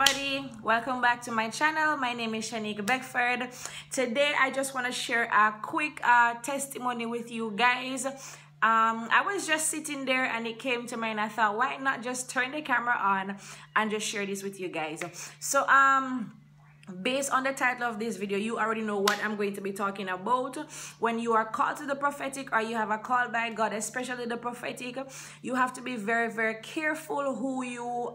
everybody, welcome back to my channel. My name is Shanique Beckford. Today I just want to share a quick testimony with you guys. I was just sitting there and it came to me and I thought, why not just turn the camera on and just share this with you guys. So based on the title of this video, you already know what I'm going to be talking about. When you are called to the prophetic, or you have a call by God, especially the prophetic, you have to be very careful who you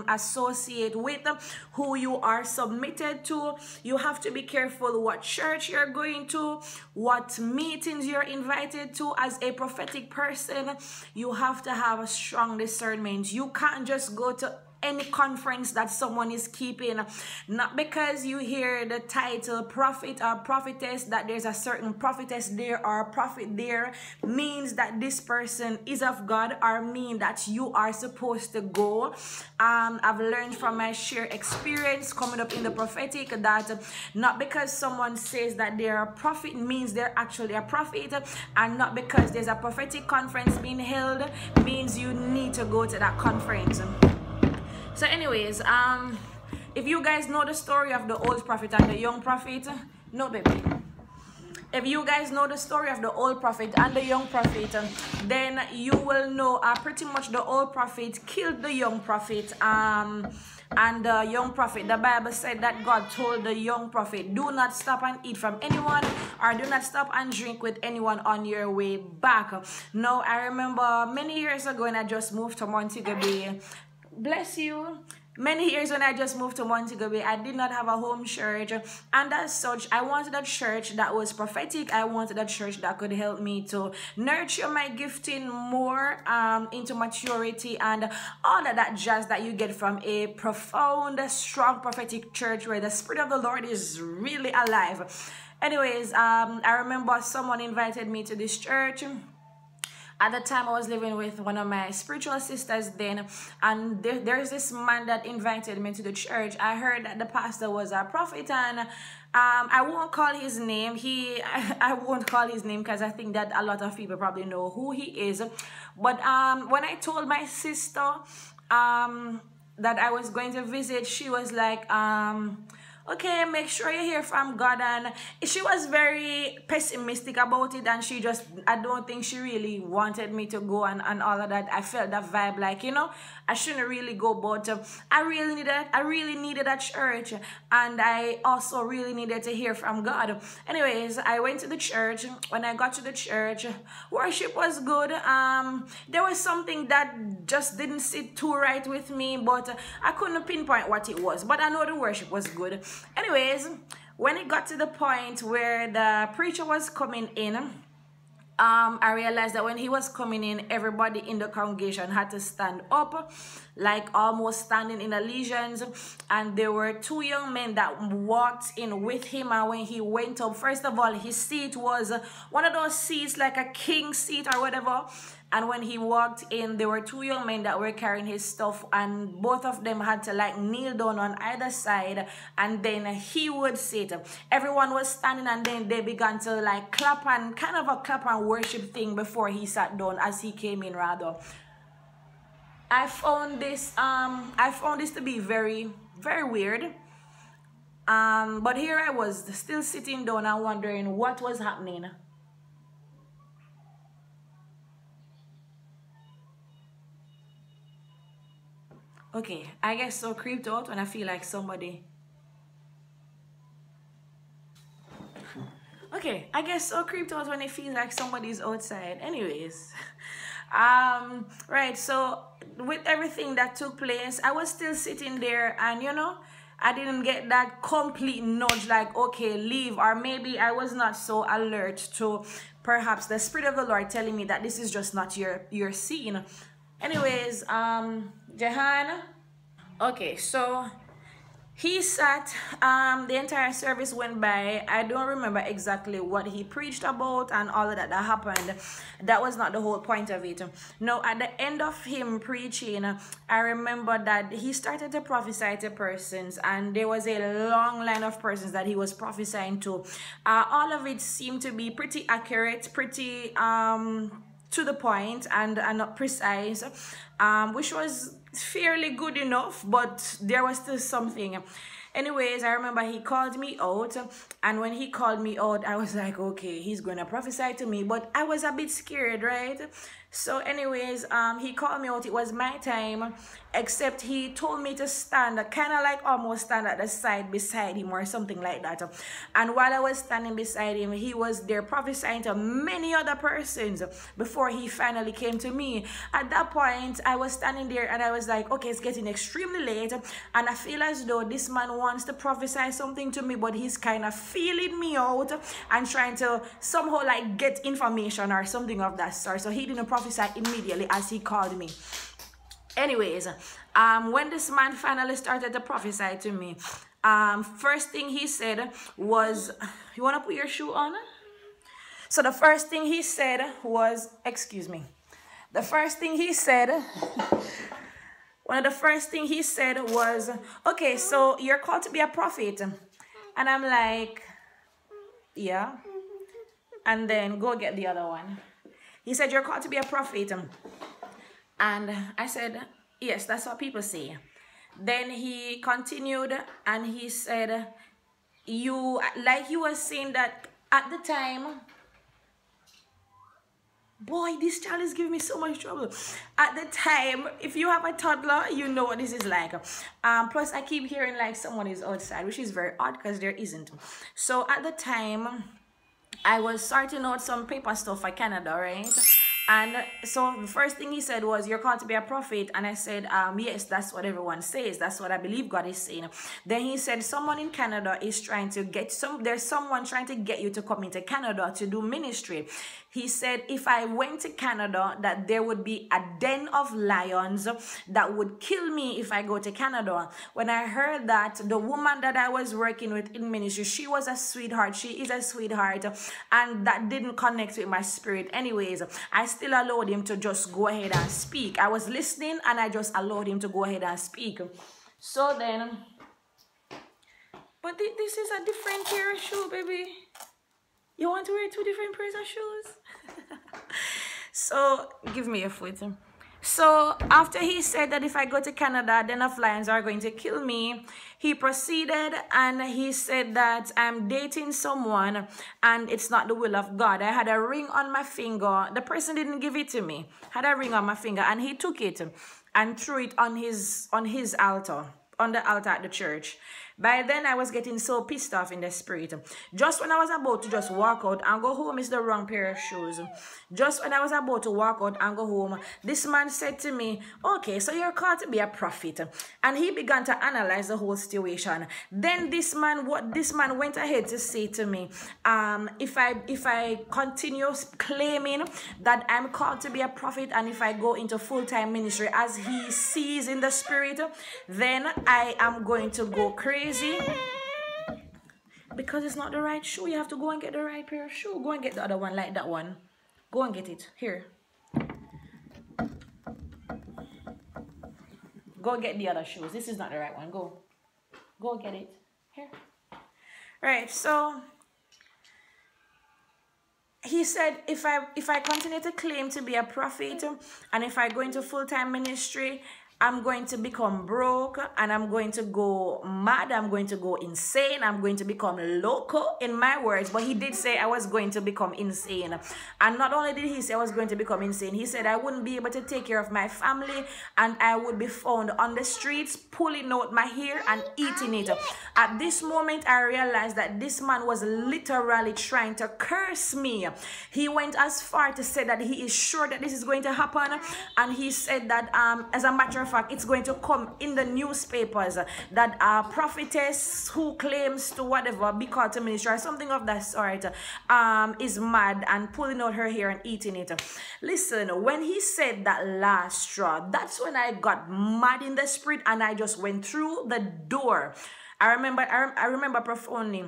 associate with, who you are submitted to. You have to be careful what church you're going to, what meetings you're invited to. As a prophetic person, you have to have a strong discernment. You can't just go to any conference that someone is keeping, not because you hear the title prophet or prophetess, that there's a certain prophetess there or prophet there, means that this person is of God, or mean that you are supposed to go. I've learned from my sheer experience coming up in the prophetic that not because someone says that they're a prophet means they're actually a prophet, and not because there's a prophetic conference being held means you need to go to that conference. So anyways, if you guys know the story of the old prophet and the young prophet, no baby. If you guys know the story of the old prophet and the young prophet, then you will know pretty much the old prophet killed the young prophet. And the young prophet, the Bible said that God told the young prophet, do not stop and eat from anyone, or do not stop and drink with anyone on your way back. Now, I remember many years ago when I just moved to Montego Bay. Bless you. Many years when I just moved to Montego Bay, I did not have a home church, and as such, I wanted a church that was prophetic. I wanted a church that could help me to nurture my gifting more into maturity and all of that jazz that you get from a profound, strong prophetic church where the Spirit of the Lord is really alive. Anyways, I remember someone invited me to this church. At the time, I was living with one of my spiritual sisters then, and there's this man that invited me to the church. I heard that the pastor was a prophet, and I won't call his name. I won't call his name because I think that a lot of people probably know who he is. But when I told my sister that I was going to visit, she was like, okay, make sure you hear from God. And she was very pessimistic about it, and she just, I don't think she really wanted me to go and all of that. I felt that vibe, like, you know, I shouldn't really go, but I really needed a church, and I also really needed to hear from God. Anyways, I went to the church. When I got to the church, worship was good. There was something that just didn't sit too right with me, but I couldn't pinpoint what it was, but I know the worship was good. Anyways, when it got to the point where the preacher was coming in, I realized that when he was coming in, everybody in the congregation had to stand up, like almost standing in allegiance. And there were two young men that walked in with him, and when he went up, first of all, his seat was one of those seats like a king seat or whatever. And when he walked in, there were two young men that were carrying his stuff, and both of them had to like kneel down on either side, and then he would sit. Everyone was standing, and then they began to like clap, and kind of a clap and worship thing before he sat down, as he came in rather. I found this to be very weird. But here I was still sitting down and wondering what was happening. Okay, I get so creeped out when I feel like somebody. Okay, I get so creeped out when I feel like somebody's outside. Anyways, right, so with everything that took place, I was still sitting there, and you know, I didn't get that complete nudge like, okay, leave, or maybe I was not so alert to perhaps the Spirit of the Lord telling me that this is just not your scene. Anyways, Jahan, okay, so he sat, the entire service went by. I don't remember exactly what he preached about and all of that happened. That was not the whole point of it. No, at the end of him preaching, I remember that he started to prophesy to persons, and there was a long line of persons that he was prophesying to. All of it seemed to be pretty accurate, pretty to the point and not precise, which was fairly good enough, but there was still something. Anyways, I remember he called me out, and when he called me out, I was like, okay, he's gonna prophesy to me, but I was a bit scared, right? So anyways, he called me out. It was my time, except he told me to stand, kind of like almost stand at the side beside him or something like that. And while I was standing beside him, he was there prophesying to many other persons before he finally came to me. At that point, I was standing there and I was like, okay, it's getting extremely late, and I feel as though this man wants to prophesy something to me, but he's kind of feeling me out and trying to somehow like get information or something of that sort. So he didn't prophesy immediately as he called me. Anyways, when this man finally started to prophesy to me, first thing he said was, you want to put your shoe on? So the first thing he said was, excuse me, the first thing he said, one of the first thing he said was, okay, so you're called to be a prophet. And I'm like, yeah. And then go get the other one. He said, you're called to be a prophet. And I said, yes, that's what people say. Then he continued and he said, like he was saying that at the time, boy, this child is giving me so much trouble. At the time, if you have a toddler, you know what this is like. Plus, I keep hearing like someone is outside, which is very odd because there isn't. So at the time, I was sorting out some paper stuff for Canada, right? And so the first thing he said was, you're called to be a prophet. And I said, yes, that's what everyone says. That's what I believe God is saying. Then he said, someone in Canada is trying to there's someone trying to get you to come into Canada to do ministry. He said, if I went to Canada, that there would be a den of lions that would kill me if I go to Canada. When I heard that, the woman that I was working with in ministry, she was a sweetheart. She is a sweetheart. And that didn't connect with my spirit. Anyways, I still allowed him to just go ahead and speak. I was listening and I just allowed him to go ahead and speak. So then, but this is a different pair of shoes, baby. You want to wear two different pairs of shoes? So, give me a foot. So, after he said that if I go to Canada, den of lions are going to kill me, he proceeded and he said that I'm dating someone and it's not the will of God. I had a ring on my finger. The person didn't give it to me. Had a ring on my finger and he took it and threw it on his altar, on the altar at the church. By then, I was getting so pissed off in the spirit. Just when I was about to just walk out and go home, it's the wrong pair of shoes. Just when I was about to walk out and go home, this man said to me, okay, so you're called to be a prophet. And he began to analyze the whole situation. Then this man went ahead to say to me, if I continue claiming that I'm called to be a prophet and if I go into full-time ministry as he sees in the spirit, then I am going to go crazy. Because it's not the right shoe. You have to go and get the right pair of shoes. Go and get the other one like that one. Go and get it. Here. Go get the other shoes. This is not the right one. Go. Go get it. Here. Right. So he said if I continue to claim to be a prophet and if I go into full-time ministry, I'm going to become broke and I'm going to go mad. I'm going to go insane. I'm going to become loco in my words. But he did say I was going to become insane. And not only did he say I was going to become insane, he said I wouldn't be able to take care of my family and I would be found on the streets pulling out my hair and eating it. At this moment, I realized that this man was literally trying to curse me. He went as far to say that he is sure that this is going to happen. And he said that as a matter of fact, it's going to come in the newspapers that a prophetess who claims to whatever be called to ministry or something of that sort is mad and pulling out her hair and eating it. Listen, when he said that last straw, that's when I got mad in the spirit and I just went through the door. I remember profoundly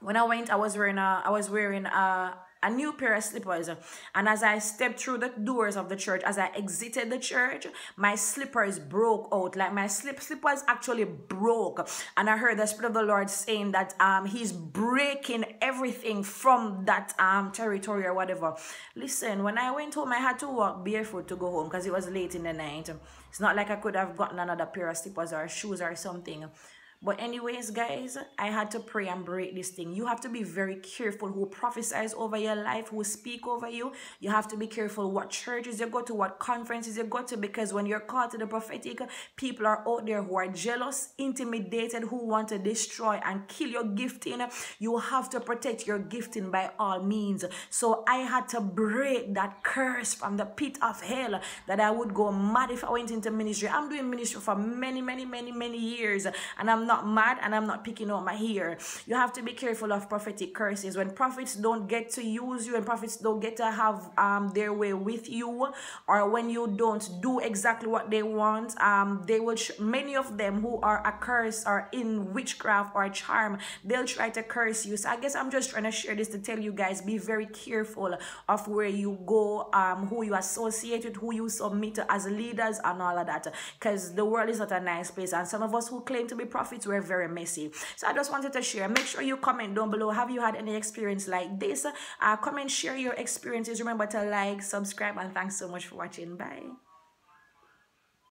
when I went, I was wearing a a new pair of slippers. And as I stepped through the doors of the church, as I exited the church, my slippers broke out. Like my slippers actually broke. And I heard the Spirit of the Lord saying that he's breaking everything from that territory or whatever. Listen, when I went home, I had to walk barefoot to go home because it was late in the night. It's not like I could have gotten another pair of slippers or shoes or something. But anyways, guys, I had to pray and break this thing. You have to be very careful who prophesies over your life, who speak over you. You have to be careful what churches you go to, what conferences you go to, because when you're called to the prophetic, people are out there who are jealous, intimidated, who want to destroy and kill your gifting. You have to protect your gifting by all means. So I had to break that curse from the pit of hell that I would go mad if I went into ministry. I'm doing ministry for many years, and I'm not mad and I'm not picking up my hair. You have to be careful of prophetic curses. When prophets don't get to use you and prophets don't get to have their way with you, or when you don't do exactly what they want, they will many of them who are accursed or in witchcraft or charm, they'll try to curse you. So I guess I'm just trying to share this to tell you guys, be very careful of where you go, who you associate with, who you submit to as leaders and all of that, because the world is not a nice place, and some of us who claim to be prophets were very messy. So I just wanted to share. Make sure you comment down below. Have you had any experience like this? Comment, share your experiences. Remember to like, subscribe, and thanks so much for watching. Bye.